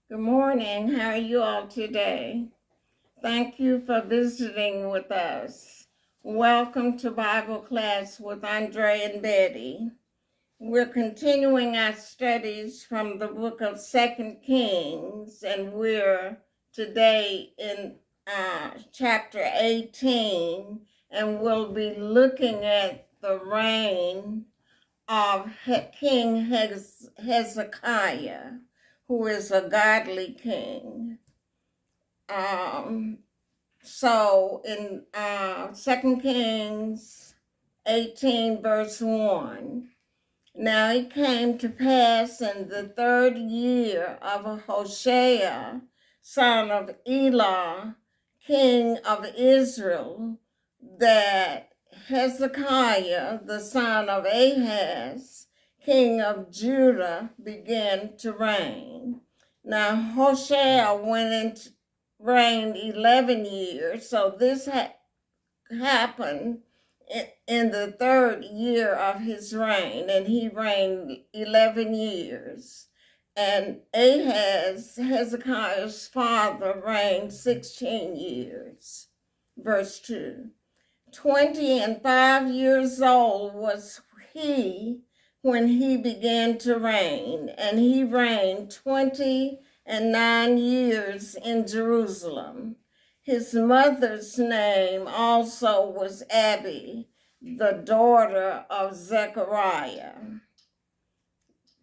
Good morning. How are you all today? Thank you for visiting with us. Welcome to Bible class with Andre and Betty. We're continuing our studies from the book of 2 Kings, and we're today in chapter 18, and we'll be looking at the reign of King Hezekiah, who is a godly king. So in 2 Kings 18, verse 1, now it came to pass in the 3rd year of Hoshea, son of Elah, king of Israel, that Hezekiah, the son of Ahaz, king of Judah, began to reign. Now Hoshea reigned 11 years, so this happened in the 3rd year of his reign, and he reigned 11 years. And Ahaz, Hezekiah's father, reigned 16 years. Verse 2. 25 years old was he when he began to reign, and he reigned 29 years in Jerusalem. His mother's name also was Abi, the daughter of Zechariah.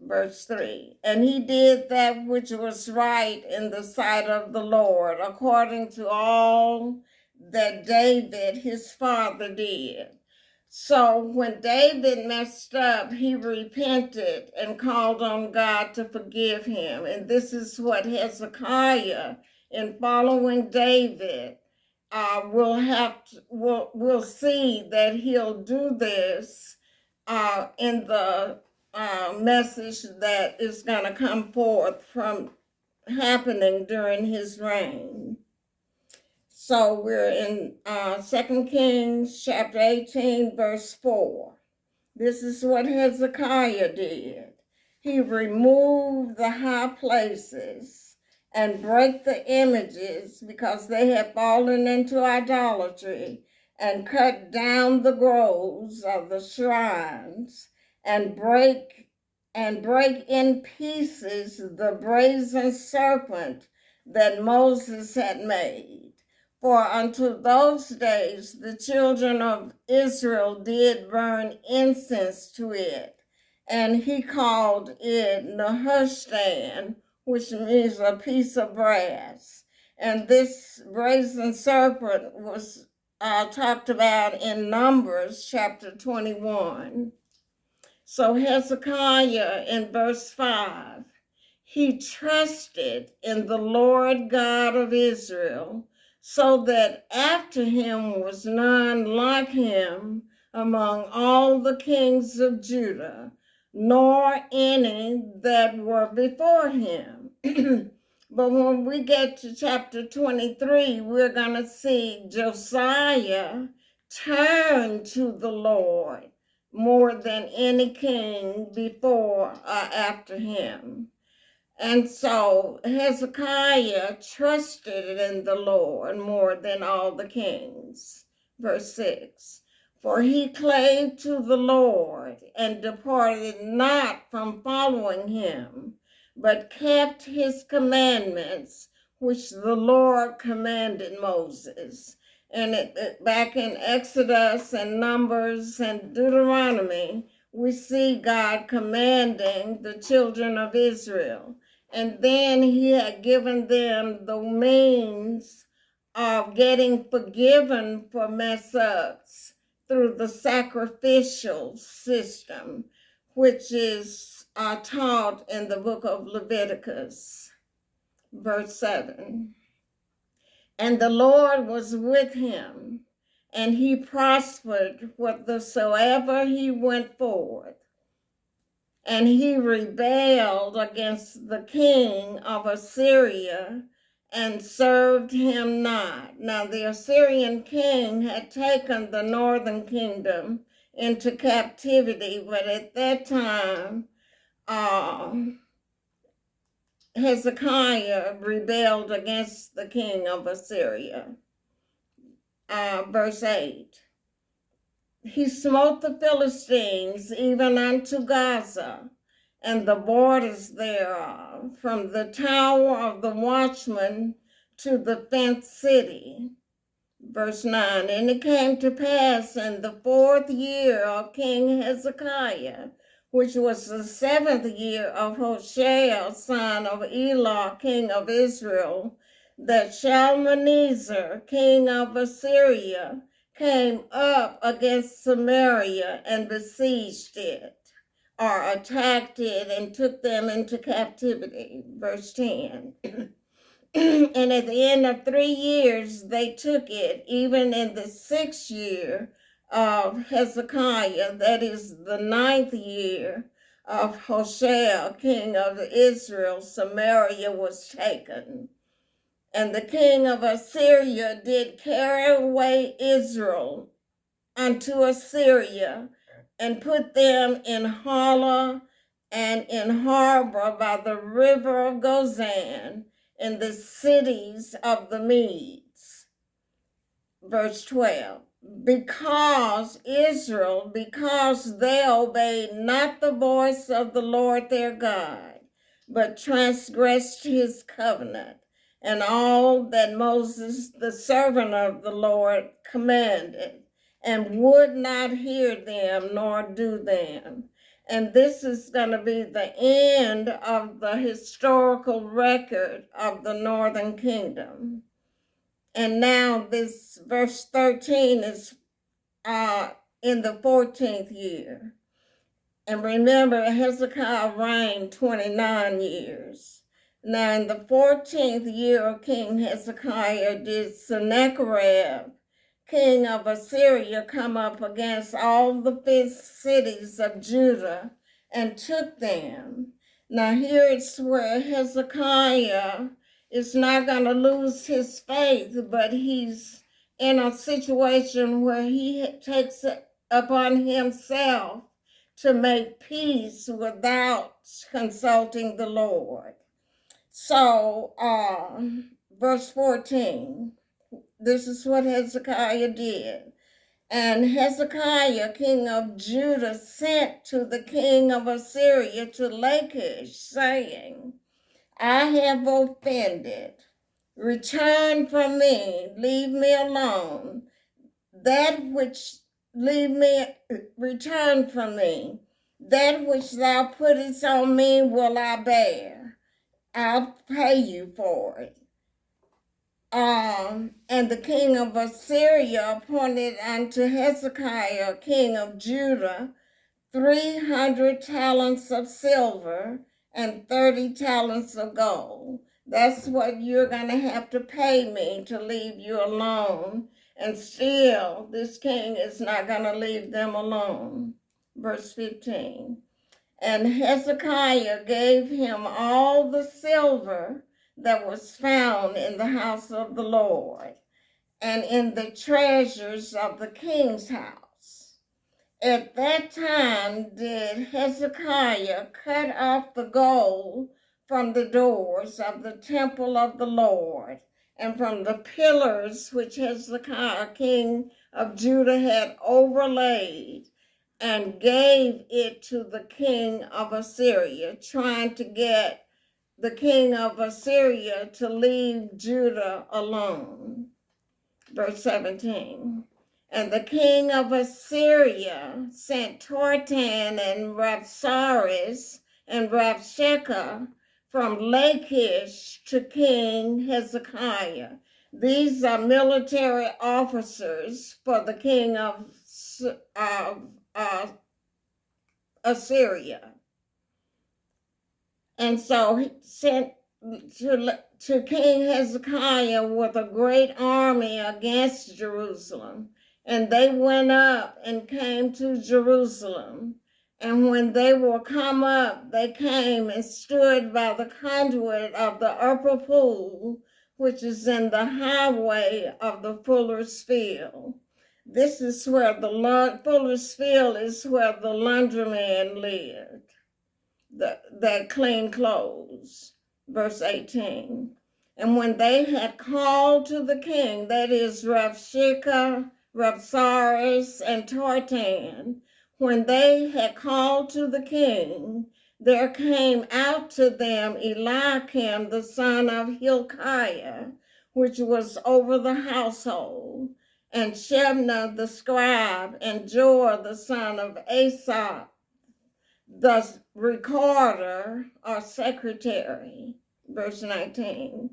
Verse 3, and he did that which was right in the sight of the Lord, according to all that David, his father, did. So when David messed up, he repented and called on God to forgive him. And this is what Hezekiah, in following David, we'll see that he'll do this in the message that is going to come forth from happening during his reign. So we're in 2 Kings chapter 18, verse 4. This is what Hezekiah did. He removed the high places and break the images because they had fallen into idolatry, and cut down the groves of the shrines, and break in pieces the brazen serpent that Moses had made. For unto those days the children of Israel did burn incense to it, and he called it Nehushtan, which means a piece of brass. And this brazen serpent was talked about in Numbers chapter 21. So Hezekiah in verse 5, he trusted in the Lord God of Israel, so that after him was none like him among all the kings of Judah, nor any that were before him. But when we get to chapter 23, we're going to see Josiah turn to the Lord more than any king before or after him. And so Hezekiah trusted in the Lord more than all the kings. Verse 6, for he clave to the Lord and departed not from following him, but kept his commandments, which the Lord commanded Moses. And back in Exodus and Numbers and Deuteronomy, we see God commanding the children of Israel. And then he had given them the means of getting forgiven for mess ups through the sacrificial system, which is taught in the book of Leviticus. Verse 7. And the Lord was with him, and he prospered whatsoever he went forward. And he rebelled against the king of Assyria and served him not. Now the Assyrian king had taken the northern kingdom into captivity, but at that time, Hezekiah rebelled against the king of Assyria. Verse 8. He smote the Philistines even unto Gaza, and the borders thereof, from the tower of the watchman to the fenced city. Verse 9. And it came to pass in the 4th year of King Hezekiah, which was the 7th year of Hoshea, son of Elah, king of Israel, that Shalmaneser, king of Assyria, came up against Samaria and besieged it, or attacked it and took them into captivity. Verse 10. And at the end of 3 years, they took it, even in the 6th year of Hezekiah, that is the 9th year of Hoshea, king of Israel, Samaria was taken. And the king of Assyria did carry away Israel unto Assyria, and put them in Hala and in Harbor by the river of Gozan, in the cities of the Medes. Verse 12. Because they obeyed not the voice of the Lord their God, but transgressed his covenant, and all that Moses, the servant of the Lord, commanded, and would not hear them nor do them. And this is going to be the end of the historical record of the northern kingdom. And now this verse 13 is in the 14th year. And remember, Hezekiah reigned 29 years. Now in the 14th year of King Hezekiah did Sennacherib, king of Assyria, come up against all the 5 cities of Judah and took them. Now here it's where Hezekiah is not going to lose his faith, but he's in a situation where he takes it upon himself to make peace without consulting the Lord. So, verse 14. This is what Hezekiah did. And Hezekiah, king of Judah, sent to the king of Assyria to Lachish, saying, I have offended. Return from me, leave me alone. Return from me. That which thou puttest on me will I bear. I'll pay you for it. And the king of Assyria appointed unto Hezekiah, king of Judah, 300 talents of silver and 30 talents of gold. That's what you're going to have to pay me to leave you alone. And still, this king is not going to leave them alone. Verse 15. And Hezekiah gave him all the silver that was found in the house of the Lord and in the treasures of the king's house. At that time did Hezekiah cut off the gold from the doors of the temple of the Lord and from the pillars which Hezekiah, king of Judah, had overlaid, and gave it to the king of Assyria, trying to get the king of Assyria to leave Judah alone. Verse 17. And the king of Assyria sent Tortan and Rapsaris and Rapshakeh from Lachish to King Hezekiah. These are military officers for the king of Assyria. And so he sent to King Hezekiah with a great army against Jerusalem. And they went up and came to Jerusalem. And when they were come up, they came and stood by the conduit of the upper pool, which is in the highway of the fuller's field. This is where the fuller's field is where the laundryman lived. That clean clothes. Verse 18. And when they had called to the king, that is Rabshakeh, Rabsaris, and Tartan, when they had called to the king, there came out to them Eliakim, the son of Hilkiah, which was over the household, and Shebna the scribe, and Joah the son of Asaph, the recorder or secretary. Verse 19.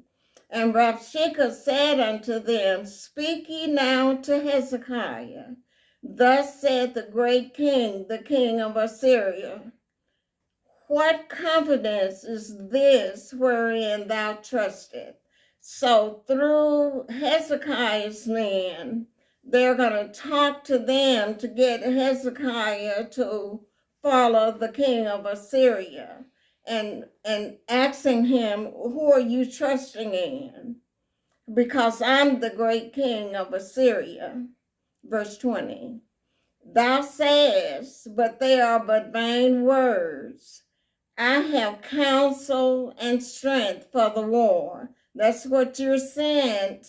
And Rabshakeh said unto them, Speak ye now to Hezekiah. Thus said the great king, the king of Assyria, What confidence is this wherein thou trustest? So through Hezekiah's men, they're going to talk to them to get Hezekiah to follow the king of Assyria and asking him, who are you trusting in? Because I'm the great king of Assyria. Verse 20. Thou sayest, but they are but vain words. I have counsel and strength for the war. That's what you're saying,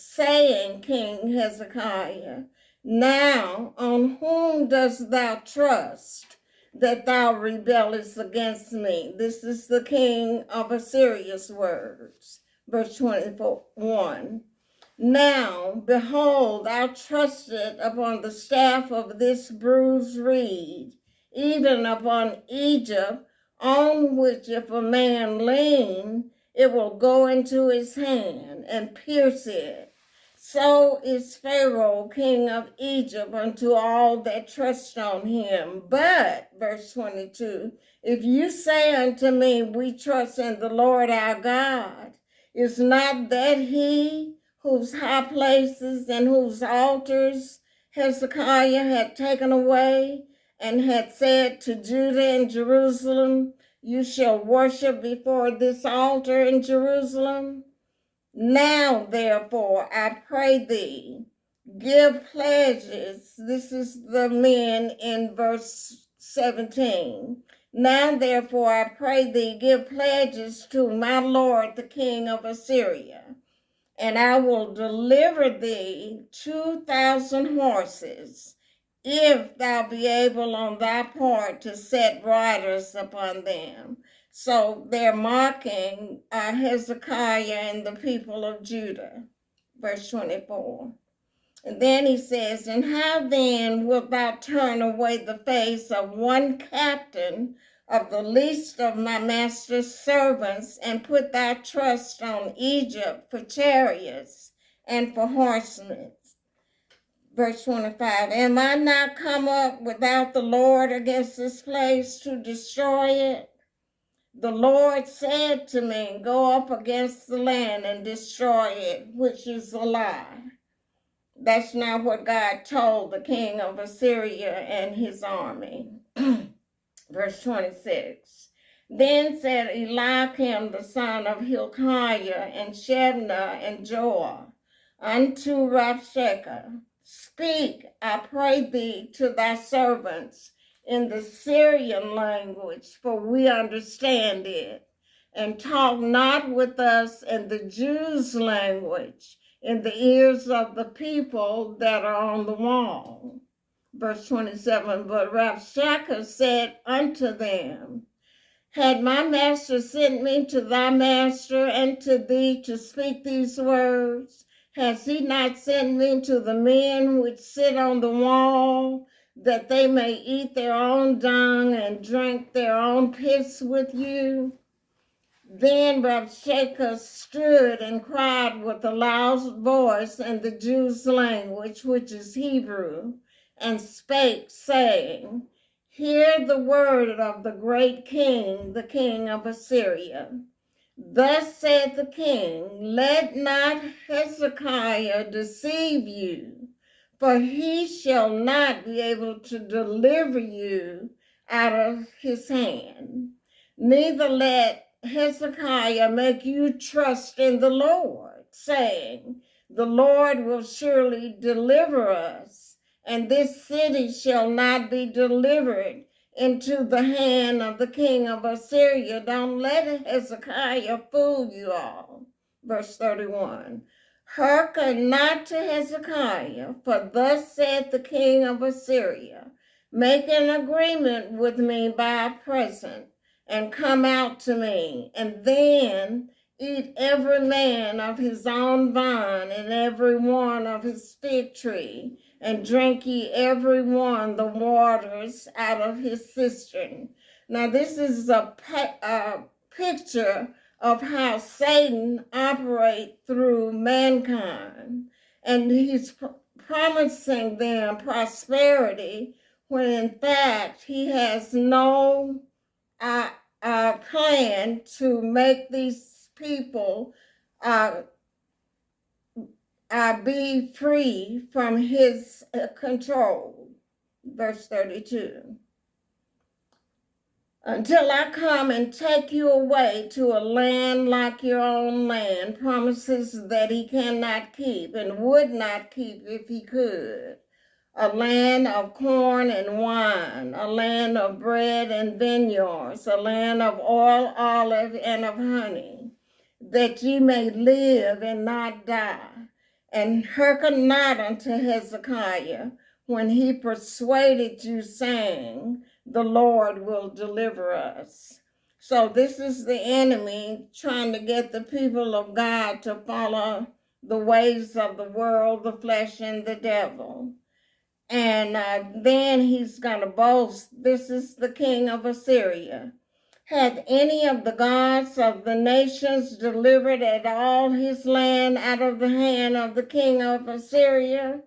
King Hezekiah. Now, on whom dost thou trust that thou rebellest against me? This is the king of Assyria's words. Verse 21. Now, behold, thou trusted upon the staff of this bruised reed, even upon Egypt, on which if a man lean, it will go into his hand and pierce it. So is Pharaoh, king of Egypt, unto all that trust on him. But, verse 22, if you say unto me, we trust in the Lord our God, is not that he whose high places and whose altars Hezekiah had taken away, and had said to Judah and Jerusalem, You shall worship before this altar in Jerusalem? Now, therefore, I pray thee, give pledges. This is the men in verse 17. Now, therefore, I pray thee, give pledges to my Lord, the king of Assyria, and I will deliver thee 2,000 horses, if thou be able on thy part to set riders upon them. So they're mocking Hezekiah and the people of Judah. Verse 24. And then he says, And how then wilt thou turn away the face of one captain of the least of my master's servants, and put thy trust on Egypt for chariots and for horsemen? Verse 25, Am I not come up without the Lord against this place to destroy it? The Lord said to me, Go up against the land and destroy it, which is a lie. That's not what God told the king of Assyria and his army. Verse 26. Then said Eliakim the son of Hilkiah and Shebna and Joah unto Rabshakeh, Speak, I pray thee, to thy servants in the Syrian language, for we understand it, and talk not with us in the Jews' language, in the ears of the people that are on the wall. Verse 27, But Rabshakeh said unto them, Had my master sent me to thy master and to thee to speak these words? Has he not sent me to the men which sit on the wall, that they may eat their own dung and drink their own piss with you? Then Rabshakeh stood and cried with a loud voice in the Jews' language, which is Hebrew, and spake, saying, Hear the word of the great king, the king of Assyria. Thus said the king, Let not Hezekiah deceive you, for he shall not be able to deliver you out of his hand. Neither let Hezekiah make you trust in the Lord, saying, The Lord will surely deliver us, and this city shall not be delivered into the hand of the king of Assyria. Don't let Hezekiah fool you all. Verse 31. Hearken not to Hezekiah, for thus saith the king of Assyria, make an agreement with me by a present, and come out to me, and then eat every man of his own vine, and every one of his fig tree, and drink ye every one the waters out of his cistern. Now this is a picture of how Satan operates through mankind. And he's promising them prosperity when in fact he has no plan to make these people be free from his control. Verse 32. Until I come and take you away to a land like your own land, promises that he cannot keep and would not keep if he could. A land of corn and wine, a land of bread and vineyards, a land of oil, olive, and of honey, that ye may live and not die. And hearken not unto Hezekiah when he persuaded you, saying, the Lord will deliver us. So this is the enemy trying to get the people of God to follow the ways of the world, the flesh, and the devil. And then he's going to boast, this is the king of Assyria. Hath any of the gods of the nations delivered at all his land out of the hand of the king of Assyria?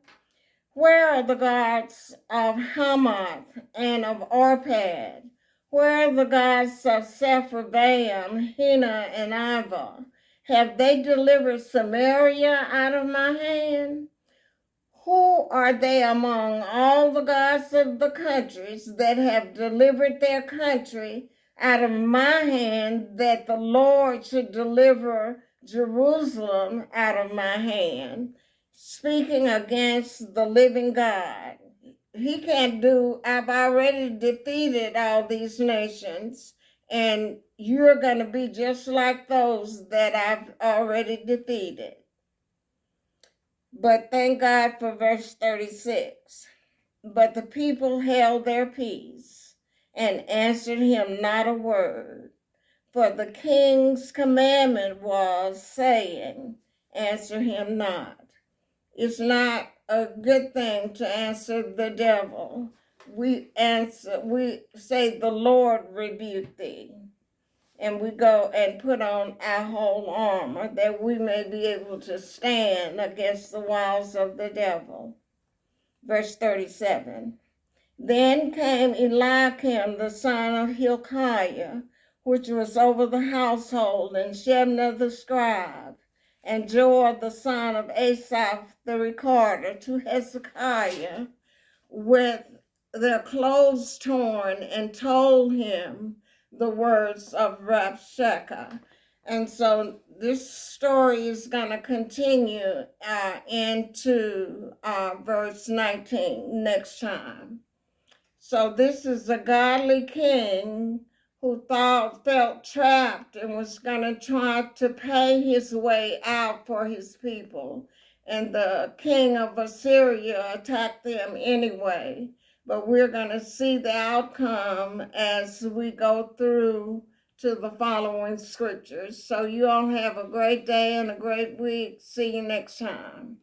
Where are the gods of Hamath and of Arpad? Where are the gods of Sepharvaim, Hena, and Iva? Have they delivered Samaria out of my hand? Who are they among all the gods of the countries that have delivered their country out of my hand, that the Lord should deliver Jerusalem out of my hand? Speaking against the living God. He can't do, I've already defeated all these nations, and you're going to be just like those that I've already defeated. But thank God for verse 36. But the people held their peace and answered him not a word. For the king's commandment was, saying, answer him not. It's not a good thing to answer the devil. We say, the Lord rebuke thee. And we go and put on our whole armor that we may be able to stand against the wiles of the devil. Verse 37. Then came Eliakim, the son of Hilkiah, which was over the household, and Shebna the scribe, and Joel the son of Asaph the recorder, to Hezekiah with their clothes torn, and told him the words of Rabshakeh. And so this story is going to continue into verse 19 next time. So this is a godly king who felt trapped and was going to try to pay his way out for his people. And the king of Assyria attacked them anyway. But we're going to see the outcome as we go through to the following scriptures. So you all have a great day and a great week. See you next time.